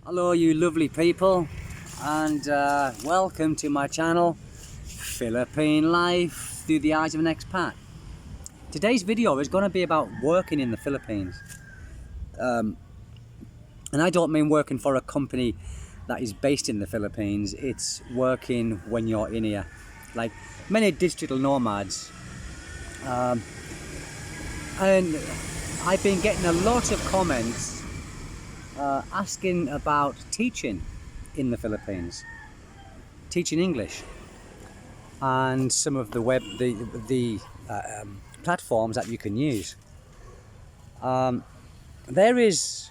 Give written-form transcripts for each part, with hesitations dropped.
Hello you lovely people, and welcome to my channel, Philippine Life Through the Eyes of an Expat. Today's video is going to be about working in the Philippines. And I don't mean working for a company that is based in the Philippines. It's working when you're in here. Like many digital nomads. And I've been getting a lot of comments asking about teaching in the Philippines, teaching English, and some of the platforms that you can use. There was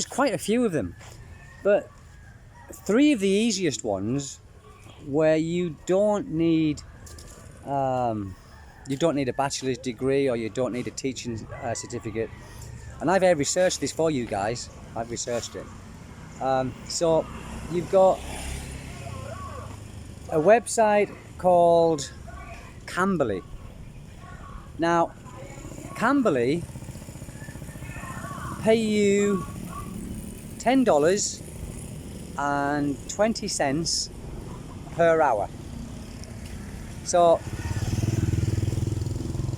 quite a few of them, but three of the easiest ones where you don't need a bachelor's degree or you don't need a teaching certificate. And I've researched this for you guys. I've researched it. So you've got a website called Cambly. Now, Cambly pay you $10.20 per hour. So,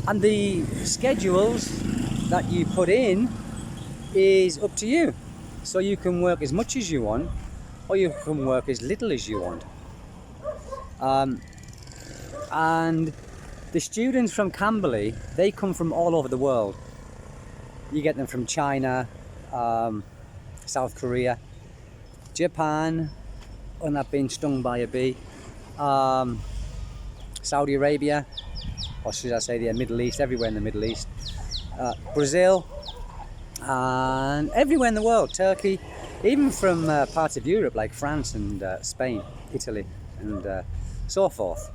and the schedules that you put in is up to you. So you can work as much as you want, or you can work as little as you want. And the students from Cambly, they come from all over the world. You get them from China, South Korea, Japan, and I've been stung by a bee, Saudi Arabia, or should I say the Middle East, everywhere in the Middle East, Brazil, and everywhere in the world, Turkey, even from parts of Europe like France and Spain, Italy, and so forth.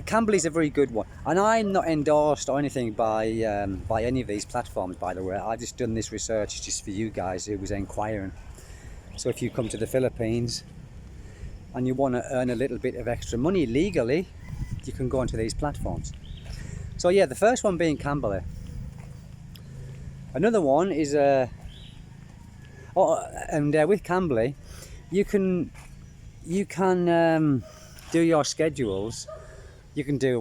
Cambly is a very good one, and I'm not endorsed or anything by any of these platforms, by the way. I've just done this research just for you guys who was inquiring. So if you come to the Philippines and you want to earn a little bit of extra money legally, you can go onto these platforms. So yeah, the first one being Cambly. Another one is with Cambly, you can do your schedules. You can do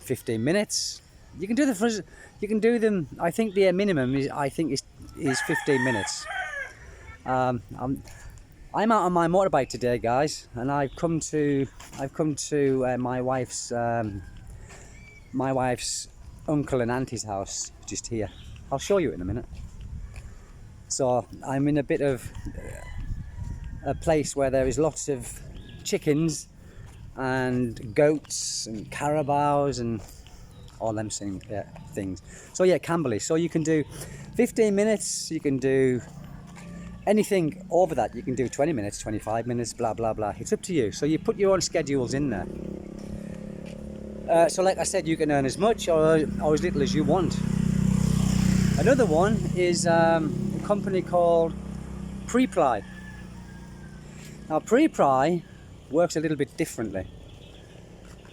15 minutes. You can do them. I think the minimum is 15 minutes. I'm out on my motorbike today, guys, and I've come to my wife's uncle and auntie's house just here. I'll show you in a minute. So I'm in a bit of a place where there is lots of chickens and goats and carabaos and all them things. So yeah, Cambly. So you can do 15 minutes, you can do anything over that. You can do 20 minutes, 25 minutes, blah blah blah. It's up to you. So you put your own schedules in there. So like I said, you can earn as much or as little as you want. Another one is a company called Preply. Now Preply works a little bit differently,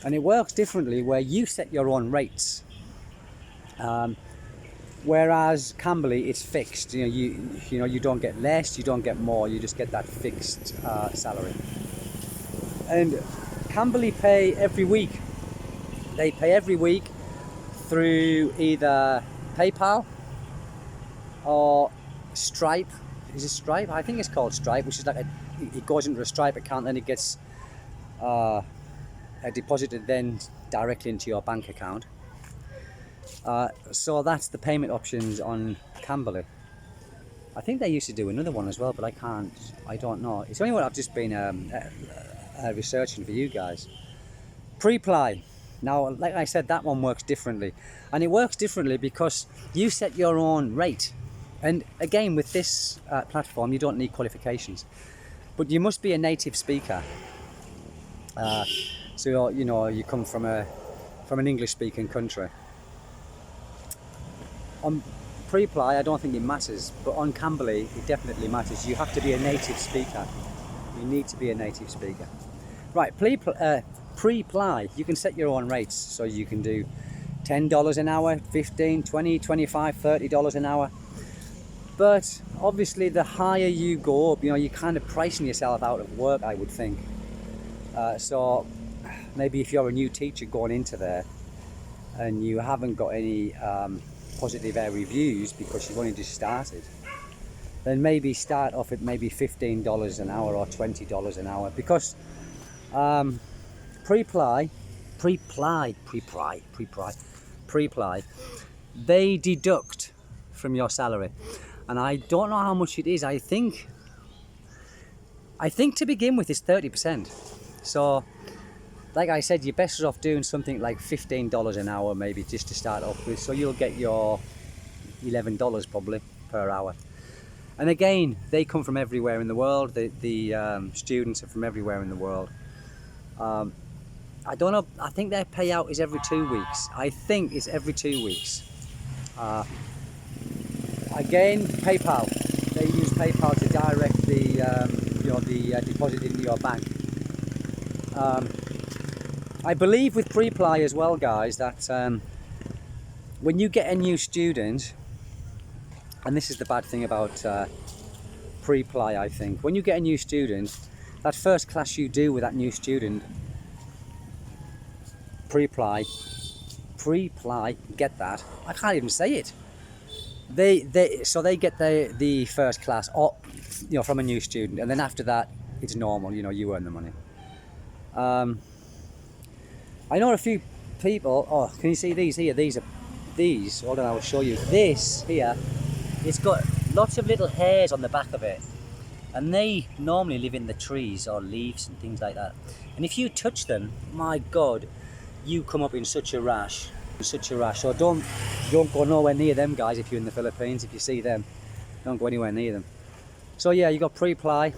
and it works differently where you set your own rates, whereas Cambly, it's fixed. You don't get less, you don't get more, you just get that fixed salary. And Cambly pay every week. They pay every week through either PayPal or Stripe. Is it Stripe? I think it's called Stripe, which is like it goes into a Stripe account, then it gets deposited then directly into your bank account. So that's the payment options on Cambly. I think they used to do another one as well, but I don't know. It's only what I've just been researching for you guys. Preply. Now, like I said, that one works differently, and it works differently because you set your own rate. And again, with this platform, you don't need qualifications, but you must be a native speaker. So you come from an English-speaking country. On Preply, I don't think it matters, but on Cambly, it definitely matters. You have to be a native speaker. You need to be a native speaker. Right, Preply, you can set your own rates, so you can do $10 an hour, $15, $20, $25, $30 an hour. But obviously the higher you go up, you know, you're kind of pricing yourself out of work, I would think. So maybe if you're a new teacher going into there and you haven't got any positive reviews because you've only just started, then maybe start off at maybe $15 an hour or $20 an hour, because pre-ply, they deduct from your salary, and I don't know how much it is. I think to begin with it's 30%. So like I said, you're better off doing something like $15 an hour maybe, just to start off with, so you'll get your $11 probably per hour. And again, they come from everywhere in the world. The students are from everywhere in the world. I don't know, I think their payout is every 2 weeks. I think it's every 2 weeks. Again, PayPal. They use PayPal to direct the deposit into your bank. I believe with pre-ply as well, guys, that when you get a new student, and this is the bad thing about pre-ply, I think, when you get a new student, that first class you do with that new student, pre-ply, get that? I can't even say it. They get the first class, or, you know, from a new student, and then after that, it's normal. You know, you earn the money. I know a few people. Oh, can you see these here? These. Hold on, I will show you. This here, it's got lots of little hairs on the back of it, and they normally live in the trees or leaves and things like that. And if you touch them, my God, you come up in such a rash. So don't go nowhere near them, guys. If you're in the Philippines, if you see them, don't go anywhere near them. So yeah, you got pre-ply,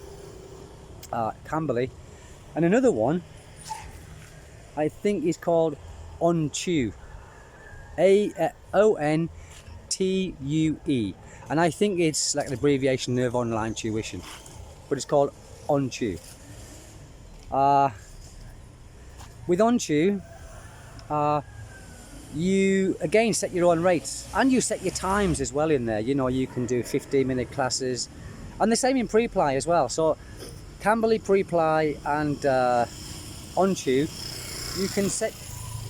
Camberley, and another one I think is called ONTUE, ONTUE, and I think it's like an abbreviation of online tuition, but it's called ONTUE. With ONTUE, you again set your own rates, and you set your times as well in there. You know, you can do 15-minute classes, and the same in pre-ply as well. So Camberley, pre-ply, and ONTUE, you can set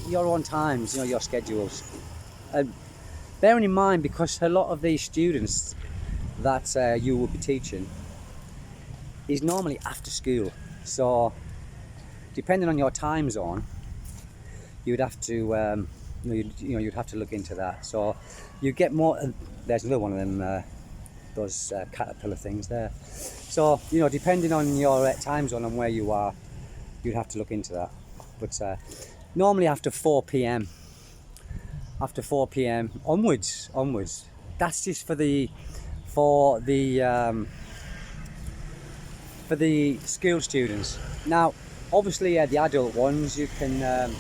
your own times, you know, your schedules. Bearing in mind, because a lot of these students that you will be teaching is normally after school, so depending on your time zone, you'd have to you'd have to look into that. So you get more. There's another one of them, those caterpillar things there. So, you know, depending on your time zone and where you are, you'd have to look into that. But normally after 4 p.m. onwards, that's just for the school students. Now, obviously, the adult ones, you can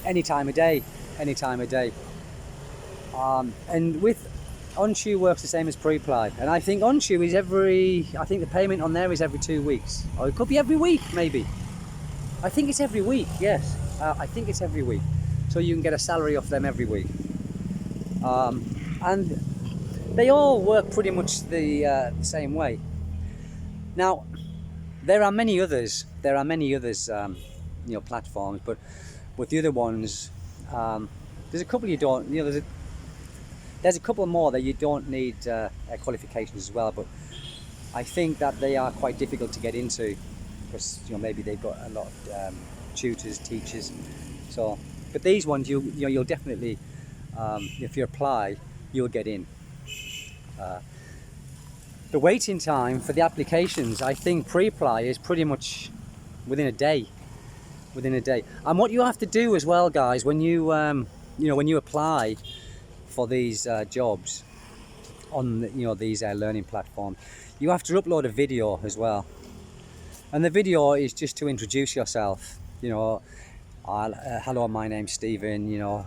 any time of day. And with ONTUE works the same as pre-ply, and I think ONTUE is I think the payment on there is every 2 weeks, or it could be every week maybe. I think it's every week, yes. I think it's every week. So you can get a salary off them every week. And they all work pretty much the same way. Now, there are many others, you know, platforms, but with the other ones, there's a couple you don't, you know, there's a couple more that you don't need qualifications as well, but I think that they are quite difficult to get into, because, you know, maybe they've got a lot of tutors, teachers. So, but these ones, you'll definitely, if you apply, you'll get in. The waiting time for the applications, I think pre-ply is pretty much within a day. And what you have to do as well, guys, when you when you apply for these jobs on these learning platforms, you have to upload a video as well. And the video is just to introduce yourself. You know, hello, my name's Stephen. You know,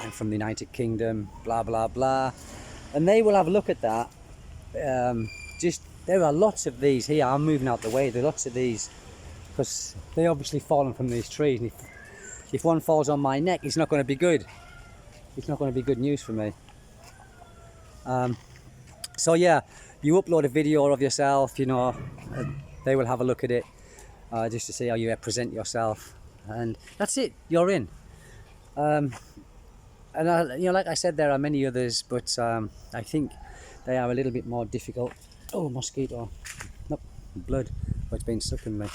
I'm from the United Kingdom. Blah blah blah. And they will have a look at that. There are lots of these here. I'm moving out the way. There are lots of these, because they obviously fallen from these trees, and if one falls on my neck, it's not going to be good. It's not going to be good news for me. So yeah, you upload a video of yourself, you know, they will have a look at it just to see how you represent yourself, and that's it, you're in. And you know, like I said, there are many others, but I think they are a little bit more difficult. Oh, mosquito. Nope, blood. Oh, it's been sucking me.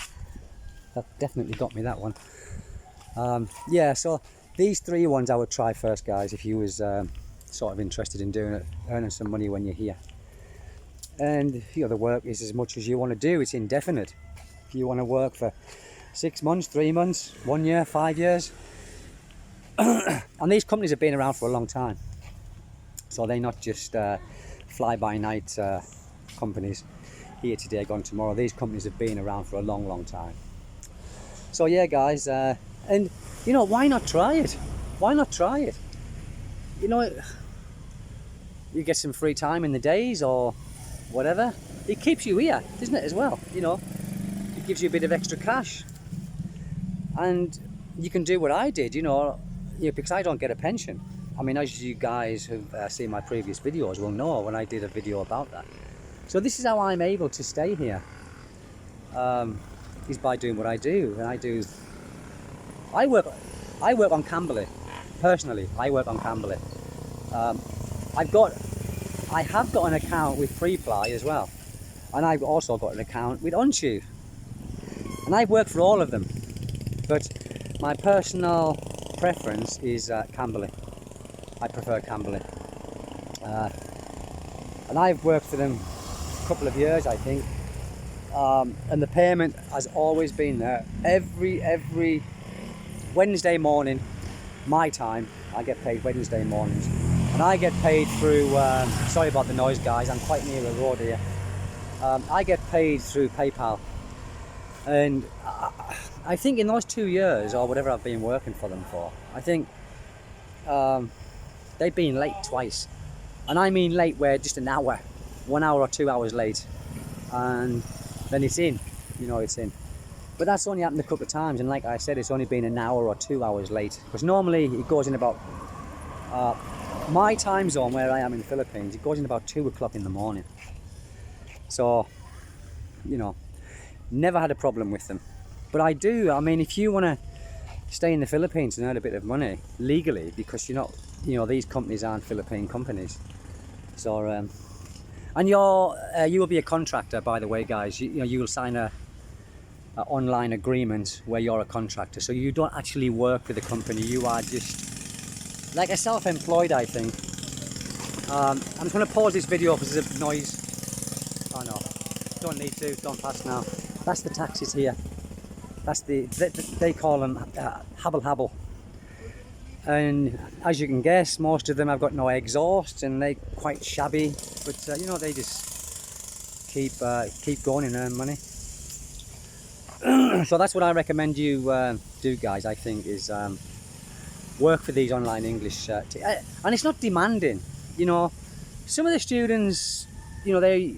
That definitely got me, that one. Yeah, so these 3 ones I would try first, guys, if you was sort of interested in doing it, earning some money when you're here. And you know, the work is as much as you want to do. It's indefinite. If you want to work for 6 months, 3 months, 1 year, 5 years. And these companies have been around for a long time, so they're not just fly-by-night companies, here today, gone tomorrow. These companies have been around for a long time. So yeah, guys, and you know, why not try it? Why not try it? You know, you get some free time in the days or whatever. It keeps you here, doesn't it, as well? You know, it gives you a bit of extra cash, and you can do what I did, you know, because I don't get a pension. I mean, as you guys have seen my previous videos will know, when I did a video about that. So this is how I'm able to stay here, is by doing what I do. And I work on Camberley. Personally, I work on Camberley. I have got an account with Freeply as well, and I've also got an account with Onshoe, and I've worked for all of them, but my personal preference is Camberley. I prefer Camberley, and I've worked for them a couple of years, I think, and the payment has always been there. Every Wednesday morning, my time, I get paid Wednesday mornings. And I get paid through, sorry about the noise, guys, I'm quite near a road here. I get paid through PayPal. And I think in those 2 years, or whatever I've been working for them for, I think they've been late twice. And I mean late where just an hour, 1 hour or 2 hours late. And then it's in, you know, it's in. But that's only happened a couple of times, and like I said, it's only been an hour or 2 hours late. Because normally it goes in about, my time zone where I am in the Philippines, it goes in about 2 o'clock in the morning. So, you know, never had a problem with them. But I do, I mean, if you want to stay in the Philippines and earn a bit of money legally, because you're not, you know, these companies aren't Philippine companies. So, and you will be a contractor, by the way, guys. You know, you will sign a online agreement where you're a contractor. So you don't actually work for the company. You are just like a self-employed, I think. I'm just going to pause this video because there's a noise. Oh no, don't need to, don't pass now. That's the taxis here. That's they call them habal. And as you can guess, most of them have got no exhaust and they're quite shabby. But you know, they just keep going and earn money. So that's what I recommend you do, guys, I think, is work for these online English and it's not demanding. You know, some of the students, you know, they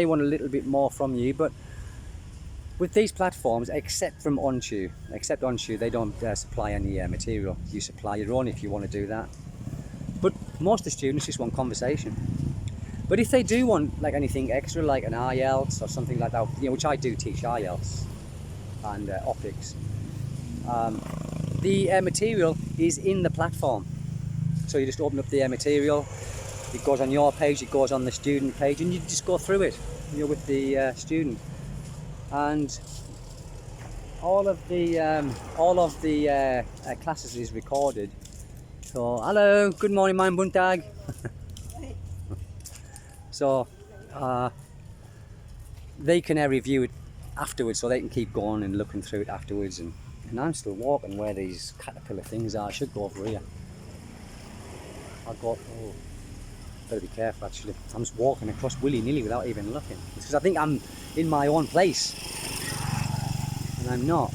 want a little bit more from you, but with these platforms, except Onshoe, they don't supply any material. You supply your own if you want to do that. But most of the students just want conversation. But if they do want like anything extra, like an IELTS or something like that, you know, which I do teach IELTS and OPICs, the material is in the platform. So you just open up the material, it goes on your page, it goes on the student page, and you just go through it, you know, with the student. And all of the classes is recorded. So hello, good morning, mein buntag. So they can review it afterwards, so they can keep going and looking through it afterwards. And I'm still walking where these caterpillar things are. I should go over here. Better be careful, actually. I'm just walking across willy-nilly without even looking. It's because I think I'm in my own place, and I'm not.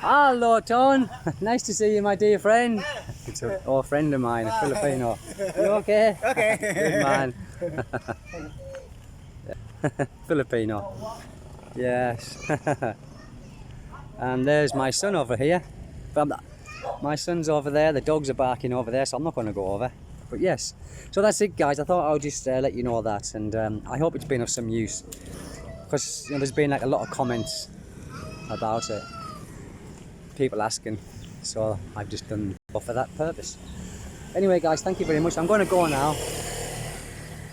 Hello, Ton. Nice to see you, my dear friend. It's a friend of mine, a Filipino. You okay? Okay. Good man. Filipino. Yes. And there's my son over here. But My son's over there, the dogs are barking over there, so I'm not going to go over. But yes, so that's it guys. I thought I would just let you know that, and I hope it's been of some use, because you know, there's been like a lot of comments about it, people asking, so I've just done it for that purpose. Anyway guys, thank you very much. I'm going to go now.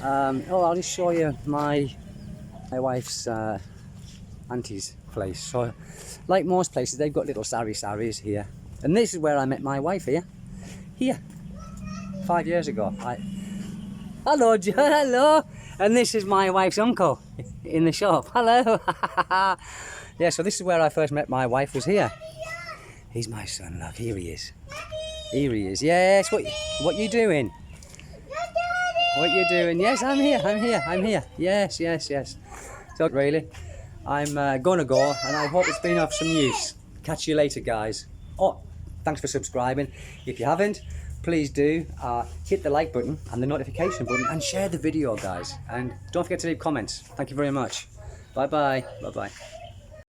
I'll just show you my wife's auntie's place. So like most places, they've got little saris here, and this is where I met my wife here 5 years ago. Hello Joe, hello. And this is my wife's uncle in the shop. Hello. Yeah, so this is where I first met my wife, was here. He's my son, look, here he is. Here he is. Yes, what you doing? What you doing? Yes, I'm here. Yes. So really, I'm gonna go, and I hope it's been of some use. Catch you later, guys. Oh, thanks for subscribing. If you haven't, please do hit the like button and the notification button, and share the video, guys. And don't forget to leave comments. Thank you very much. Bye bye.